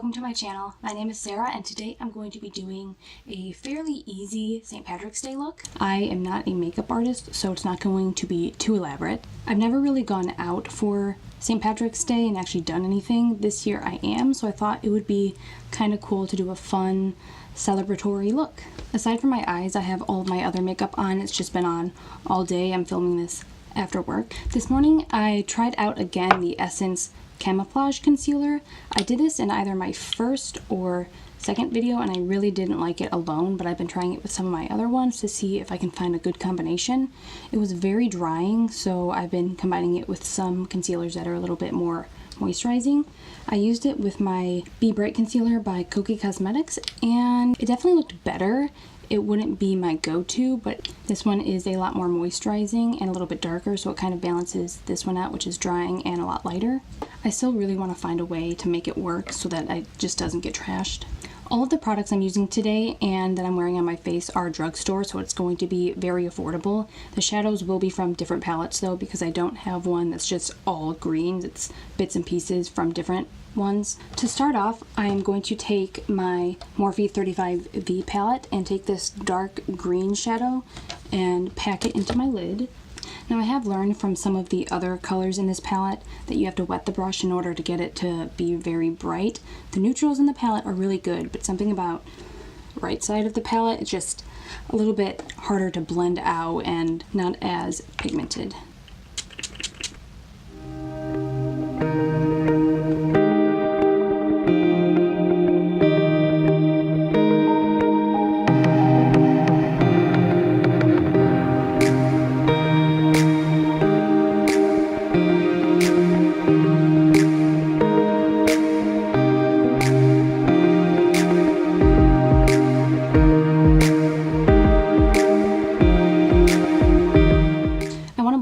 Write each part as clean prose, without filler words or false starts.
welcome to my channel. My name is Sarah and today I'm going to be doing a fairly easy St. Patrick's Day look. I am not a makeup artist, so it's not going to be too elaborate. I've never really gone out for St. Patrick's Day and actually done anything. This year I am, so I thought it would be kind of cool to do a fun celebratory look. Aside from my eyes, I have all of my other makeup on. It's just been on all day. I'm filming this after work. This morning I tried out again the Essence Camouflage concealer. I did this in either my first or second video and I really didn't like it alone, but I've been trying it with some of my other ones to see if I can find a good combination. It was very drying, so I've been combining it with some concealers that are a little bit more moisturizing. I used it with my Be Bright concealer by Kokie Cosmetics and it definitely looked better. It wouldn't be my go-to, but this one is a lot more moisturizing and a little bit darker, so it kind of balances this one out, which is drying and a lot lighter. I still really want to find a way to make it work so that it just doesn't get trashed. All of the products I'm using today and that I'm wearing on my face are drugstore, so it's going to be very affordable. The shadows will be from different palettes though, because I don't have one that's just all greens. It's bits and pieces from different ones. To start off, I am going to take my Morphe 35V palette and take this dark green shadow and pack it into my lid. Now I have learned from some of the other colors in this palette that you have to wet the brush in order to get it to be very bright. The neutrals in the palette are really good, but something about the right side of the palette, it's just a little bit harder to blend out and not as pigmented.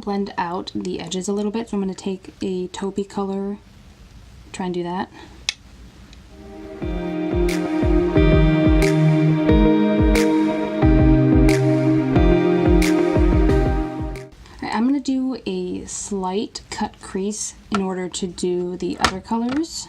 Blend out the edges a little bit, so I'm going to take a taupey color, try and do that. Alright, I'm going to do a slight cut crease in order to do the other colors.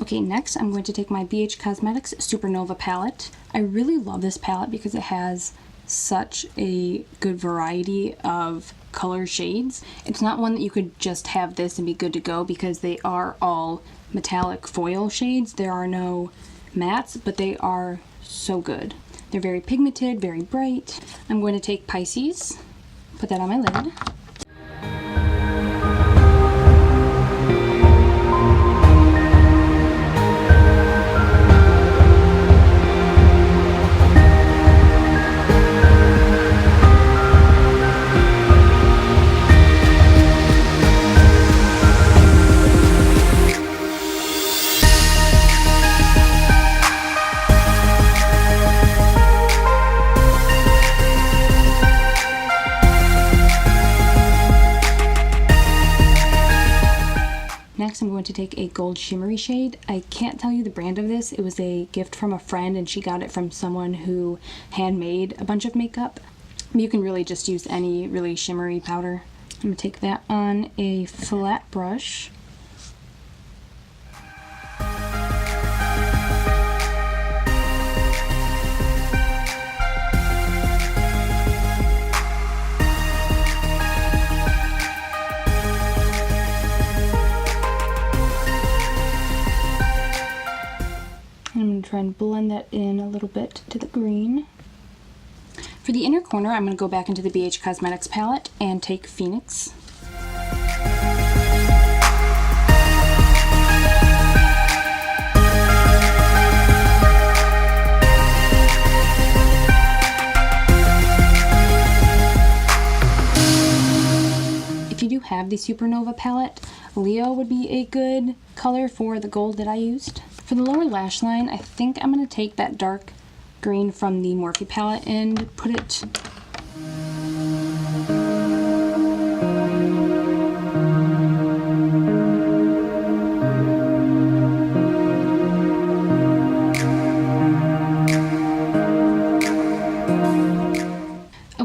Okay, next I'm going to take my BH Cosmetics Supernova palette. I really love this palette because it has such a good variety of color shades. It's not one that you could just have this and be good to go because they are all metallic foil shades. There are no mattes, but they are so good. They're very pigmented, very bright. I'm going to take Pisces, put that on my lid. Next, I'm going to take a gold shimmery shade. I can't tell you the brand of this. It was a gift from a friend and she got it from someone who handmade a bunch of makeup. You can really just use any really shimmery powder. I'm going to take that on a flat brush. I'm going to try and blend that in a little bit to the green. For the inner corner, I'm going to go back into the BH Cosmetics palette and take Phoenix. If you do have the Supernova palette, Leo would be a good color for the gold that I used. For the lower lash line, I think I'm going to take that dark green from the Morphe palette and put it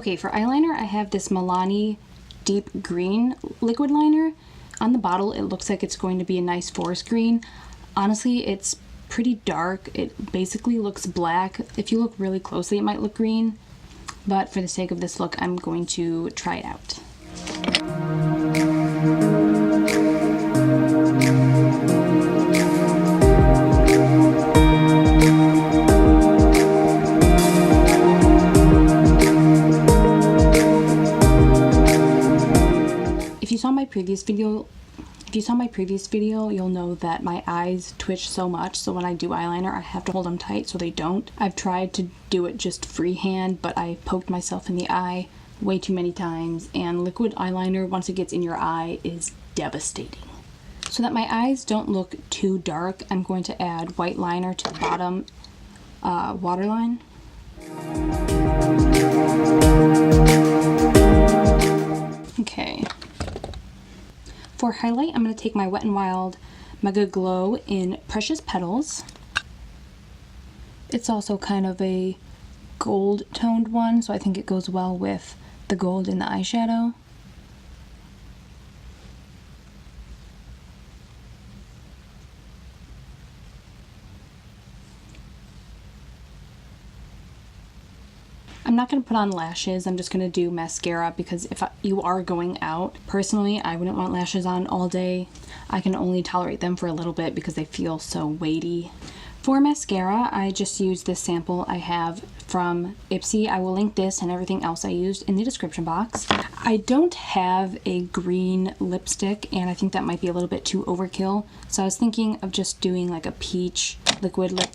Okay, for eyeliner, I have this Milani deep green liquid liner. On the bottle, it looks like it's going to be a nice forest green. Honestly, it's pretty dark. It basically looks black. If you look really closely, it might look green. But for the sake of this look, I'm going to try it out. If you saw my previous video, you'll know that my eyes twitch so much, so when I do eyeliner, I have to hold them tight so they don't. I've tried to do it just freehand, but I poked myself in the eye way too many times, and liquid eyeliner, once it gets in your eye, is devastating. So that my eyes don't look too dark, I'm going to add white liner to the bottom waterline. Okay. For highlight, I'm going to take my Wet n Wild Megaglo in Precious Petals. It's also kind of a gold toned one, so I think it goes well with the gold in the eyeshadow. I'm not going to put on lashes, I'm just going to do mascara because if you are going out, personally, I wouldn't want lashes on all day. I can only tolerate them for a little bit because they feel so weighty. For mascara, I just used this sample I have from Ipsy. I will link this and everything else I used in the description box. I don't have a green lipstick, and I think that might be a little bit too overkill, so I was thinking of just doing like a peach liquid lip.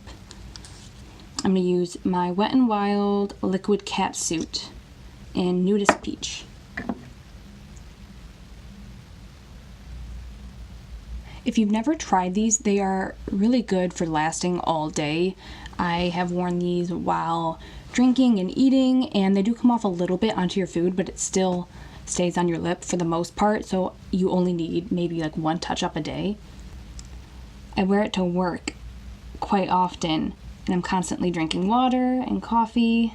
I'm going to use my Wet n Wild Liquid Catsuit in Nudist Peach. If you've never tried these, they are really good for lasting all day. I have worn these while drinking and eating, and they do come off a little bit onto your food, but it still stays on your lip for the most part, so you only need maybe like one touch-up a day. I wear it to work quite often, and I'm constantly drinking water and coffee.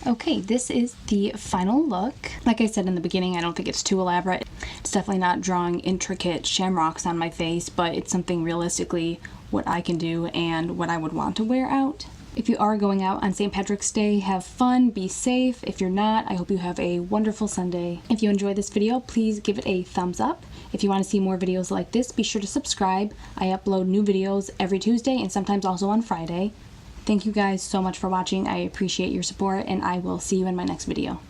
Okay, this is the final look. Like I said in the beginning, I don't think it's too elaborate. It's definitely not drawing intricate shamrocks on my face, but it's something realistically what I can do and what I would want to wear out. If you are going out on St. Patrick's Day, have fun, be safe. If you're not, I hope you have a wonderful Sunday. If you enjoyed this video, please give it a thumbs up. If you want to see more videos like this, be sure to subscribe. I upload new videos every Tuesday and sometimes also on Friday. Thank you guys so much for watching. I appreciate your support, and I will see you in my next video.